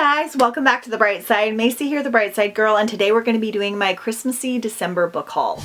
guys, welcome back to The Bright Side. Macy here, The Bright Side Girl, and today we're going to be doing my Christmassy December book haul.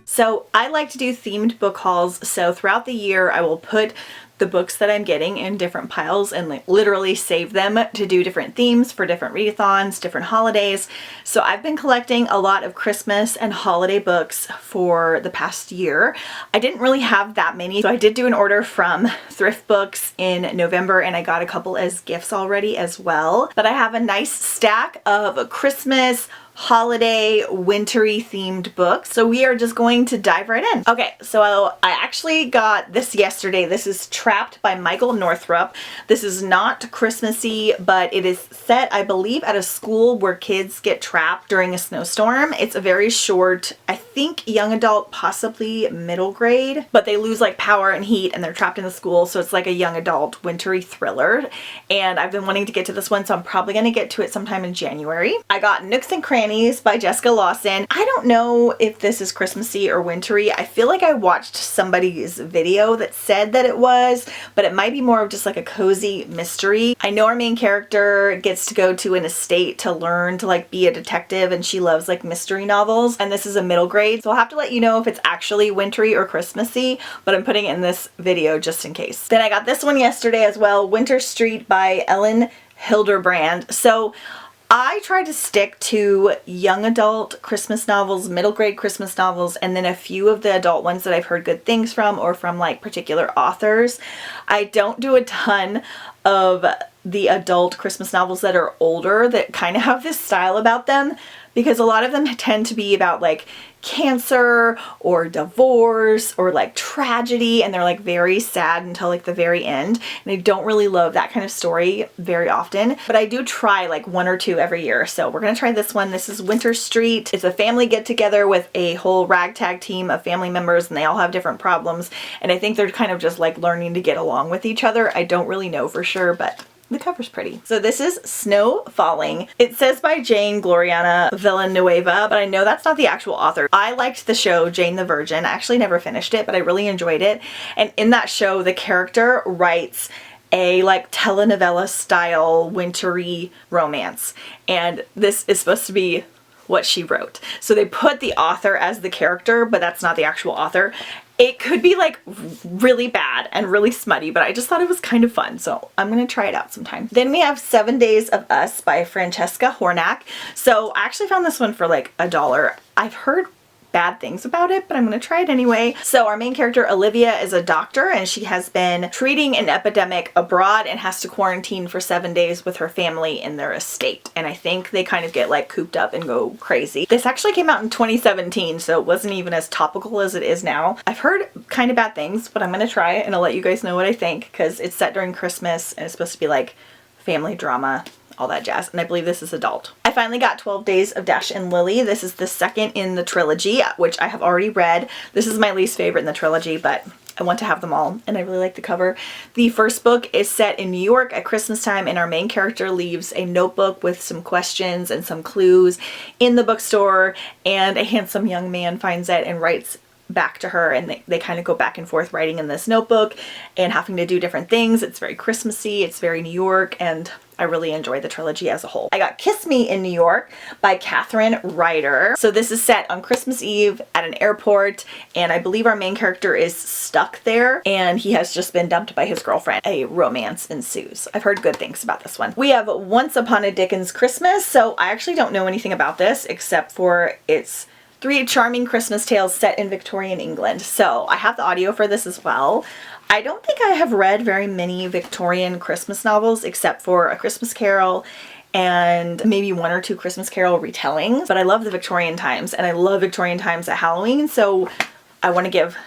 So I like to do themed book hauls, so throughout the year I will put the books that I'm getting in different piles and literally save them to do different themes for different readathons, different holidays. So I've been collecting a lot of Christmas and holiday books for the past year. I didn't really have that many, so I did do an order from Thrift Books in November and I got a couple as gifts already as well. But I have a nice stack of Christmas, holiday, wintry themed books. So we are just going to dive right in. Okay, so I actually got this yesterday. This is Trapped by Michael Northrup. This is not Christmassy, but it is set, I believe, at a school where kids get trapped during a snowstorm. It's a very short, I think young adult, possibly middle grade, but they lose like power and heat and they're trapped in the school. So it's like a young adult wintry thriller. And I've been wanting to get to this one, so I'm probably going to get to it sometime in January. I got Nooks and Crannies by Jessica Lawson. I don't know if this is Christmassy or wintry. I feel like I watched somebody's video that said that it was, but it might be more of just like a cozy mystery. I know our main character gets to go to an estate to learn to like be a detective, and she loves like mystery novels, and this is a middle grade, so I'll have to let you know if it's actually wintry or Christmassy, but I'm putting it in this video just in case. Then I got this one yesterday as well, Winter Street by Ellen Hilderbrand. So I try to stick to young adult Christmas novels, middle grade Christmas novels, and then a few of the adult ones that I've heard good things from or from like particular authors. I don't do a ton of the adult Christmas novels that are older that kind of have this style about them, because a lot of them tend to be about like cancer or divorce or like tragedy, and they're like very sad until like the very end, and I don't really love that kind of story very often, but I do try like one or two every year. So we're gonna try this one. This is Winter Street. It's a family get together with a whole ragtag team of family members, and they all have different problems, and I think they're kind of just like learning to get along with each other. I don't really know for sure, but the cover's pretty. So this is Snow Falling. It says by Jane Gloriana Villanueva, but I know that's not the actual author. I liked the show Jane the Virgin. I actually never finished it, but I really enjoyed it. And in that show, the character writes a like telenovela style wintry romance. And this is supposed to be what she wrote. So they put the author as the character, but that's not the actual author. It could be like really bad and really smutty, but I just thought it was kind of fun, so I'm gonna try it out sometime. Then we have 7 Days of Us by Francesca Hornack. So I actually found this one for like $1. I've heard bad things about it, but I'm gonna try it anyway. So our main character Olivia is a doctor, and she has been treating an epidemic abroad and has to quarantine for 7 days with her family in their estate. And I think they kind of get like cooped up and go crazy. This actually came out in 2017, so it wasn't even as topical as it is now. I've heard kind of bad things, but I'm gonna try it and I'll let you guys know what I think, because it's set during Christmas and it's supposed to be like family drama, all that jazz, and I believe this is adult. I finally got 12 Days of Dash and Lily. This is the second in the trilogy, which I have already read. This is my least favorite in the trilogy, but I want to have them all, and I really like the cover. The first book is set in New York at Christmas time, and our main character leaves a notebook with some questions and some clues in the bookstore, and a handsome young man finds it and writes back to her, and they kind of go back and forth writing in this notebook and having to do different things. It's very Christmassy, it's very New York, and I really enjoy the trilogy as a whole. I got Kiss Me in New York by Catherine Ryder. So this is set on Christmas Eve at an airport, and I believe our main character is stuck there and he has just been dumped by his girlfriend. A romance ensues. I've heard good things about this one. We have Once Upon a Dickens Christmas. So I actually don't know anything about this except for its 3 charming Christmas tales set in Victorian England. So I have the audio for this as well. I don't think I have read very many Victorian Christmas novels except for A Christmas Carol and maybe 1 or 2 Christmas Carol retellings, but I love the Victorian times, and I love Victorian times at Halloween, so I want to give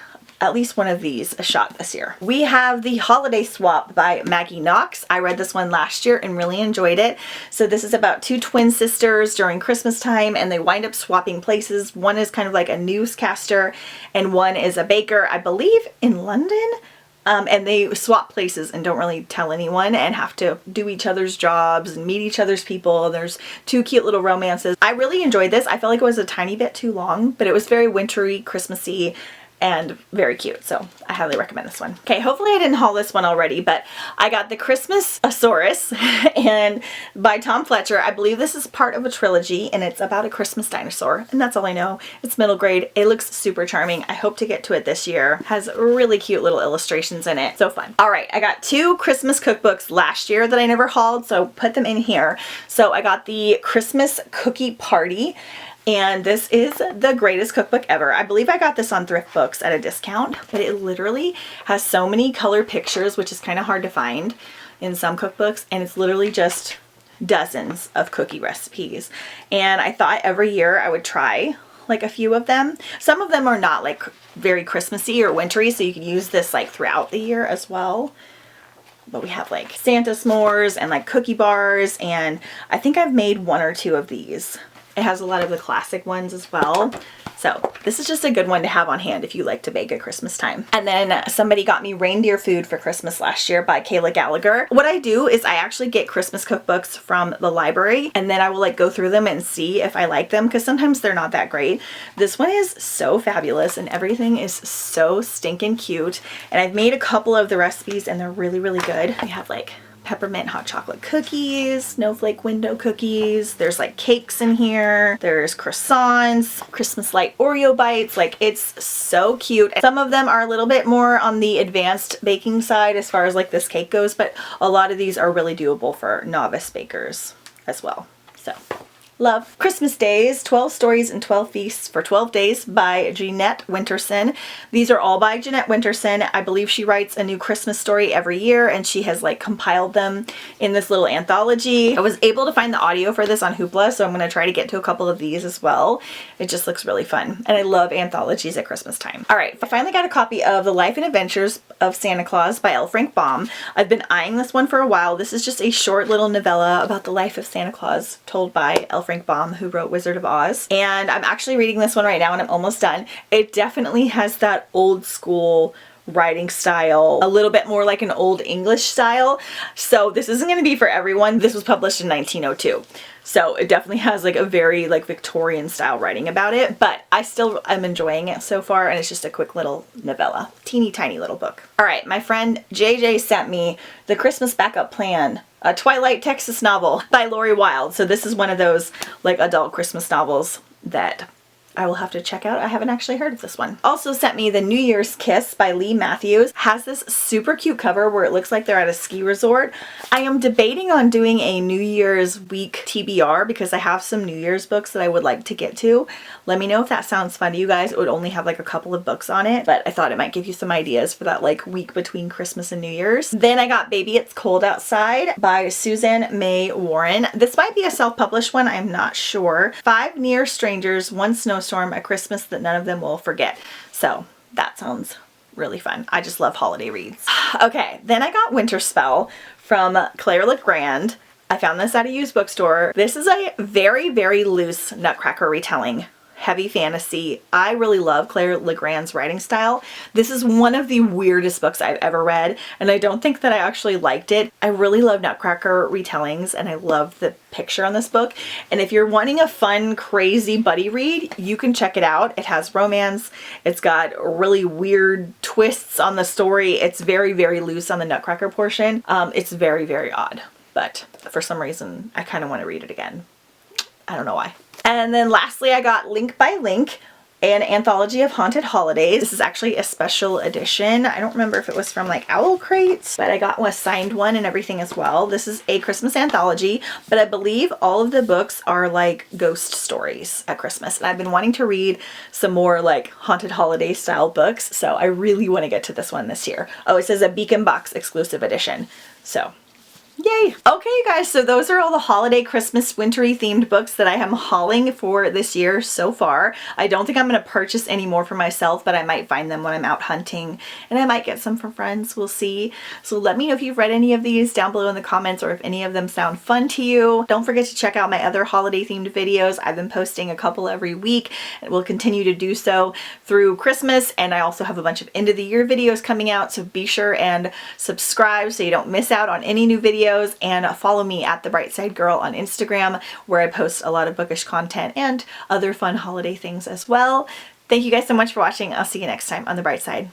at least one of these a shot this year. We have The Holiday Swap by Maggie Knox. I read this one last year and really enjoyed it. So this is about 2 twin sisters during Christmas time, and they wind up swapping places. One is kind of like a newscaster and one is a baker, I believe in London. And they swap places and don't really tell anyone and have to do each other's jobs and meet each other's people. There's 2 cute little romances. I really enjoyed this. I felt like it was a tiny bit too long, but it was very wintry, Christmassy, and very cute. So I highly recommend this one. Okay, hopefully I didn't haul this one already, but I got the Christmas-asaurus and by Tom Fletcher. I believe this is part of a trilogy and it's about a Christmas dinosaur, and that's all I know. It's middle grade. It looks super charming. I hope to get to it this year. Has really cute little illustrations in it. So fun. All right, I got 2 Christmas cookbooks last year that I never hauled, so put them in here. So I got the Christmas Cookie Party, and this is the greatest cookbook ever. I believe I got this on Thrift Books at a discount, but it literally has so many color pictures, which is kind of hard to find in some cookbooks, and it's literally just dozens of cookie recipes. And I thought every year I would try like a few of them. Some of them are not like very Christmassy or wintry, so you can use this like throughout the year as well. But we have like Santa s'mores and like cookie bars, and I think I've made 1 or 2 of these. It has a lot of the classic ones as well. So this is just a good one to have on hand if you like to bake at Christmas time. And then somebody got me Reindeer Food for Christmas last year by Kayla Gallagher. What I do is I actually get Christmas cookbooks from the library, and then I will like go through them and see if I like them, because sometimes they're not that great. This one is so fabulous and everything is so stinking cute. And I've made a couple of the recipes and they're really, really good. We have like peppermint hot chocolate cookies, snowflake window cookies. There's like cakes in here. There's croissants, Christmas light Oreo bites. Like, it's so cute. Some of them are a little bit more on the advanced baking side as far as like this cake goes, but a lot of these are really doable for novice bakers as well. So love. Christmas Days, 12 Stories and 12 Feasts for 12 Days by Jeanette Winterson. These are all by Jeanette Winterson. I believe she writes a new Christmas story every year, and she has like compiled them in this little anthology. I was able to find the audio for this on Hoopla, so I'm going to try to get to a couple of these as well. It just looks really fun, and I love anthologies at Christmas time. All right, I finally got a copy of The Life and Adventures of Santa Claus by L. Frank Baum. I've been eyeing this one for a while. This is just a short little novella about the life of Santa Claus told by L. Frank Baum, who wrote Wizard of Oz. And I'm actually reading this one right now and I'm almost done. It definitely has that old school writing style, a little bit more like an old English style. So this isn't going to be for everyone. This was published in 1902. So it definitely has like a very like Victorian style writing about it, but I still am enjoying it so far, and it's just a quick little novella. Teeny tiny little book. All right, my friend JJ sent me The Christmas Backup Plan, a Twilight Texas novel by Lori Wilde. So this is one of those like adult Christmas novels that I will have to check out. I haven't actually heard of this one. Also sent me The New Year's Kiss by Lee Matthews. Has this super cute cover where it looks like they're at a ski resort. I am debating on doing a New Year's week TBR because I have some New Year's books that I would like to get to. Let me know if that sounds fun to you guys. It would only have like a couple of books on it, but I thought it might give you some ideas for that like week between Christmas and New Year's. Then I got Baby It's Cold Outside by Susan May Warren. This might be a self-published one, I'm not sure. 5 Near Strangers, One Snowstorm, A Christmas That None of Them Will Forget. So that sounds really fun. I just love holiday reads. Okay, then I got Winter Spell from Claire Legrand. I found this at a used bookstore. This is a very, very loose Nutcracker retelling. Heavy fantasy. I really love Claire Legrand's writing style. This is one of the weirdest books I've ever read, and I don't think that I actually liked it. I really love Nutcracker retellings, and I love the picture on this book. And if you're wanting a fun, crazy buddy read, you can check it out. It has romance. It's got really weird twists on the story. It's very, very loose on the Nutcracker portion. It's very, very odd, but for some reason, I kind of want to read it again. I don't know why. And then lastly, I got Link by Link, an anthology of haunted holidays. This is actually a special edition. I don't remember if it was from like Owl Crates, but I got a signed one and everything as well. This is a Christmas anthology, but I believe all of the books are like ghost stories at Christmas. And I've been wanting to read some more like haunted holiday style books, so I really want to get to this one this year. Oh, it says a Beacon Box exclusive edition. So yay! Okay, you guys, so those are all the holiday, Christmas, wintry themed books that I am hauling for this year so far. I don't think I'm going to purchase any more for myself, but I might find them when I'm out hunting, and I might get some from friends. We'll see. So let me know if you've read any of these down below in the comments, or if any of them sound fun to you. Don't forget to check out my other holiday themed videos. I've been posting a couple every week, and will continue to do so through Christmas, and I also have a bunch of end of the year videos coming out, so be sure and subscribe so you don't miss out on any new videos. And follow me at The Bright Side Girl on Instagram, where I post a lot of bookish content and other fun holiday things as well. Thank you guys so much for watching. I'll see you next time on The Bright Side.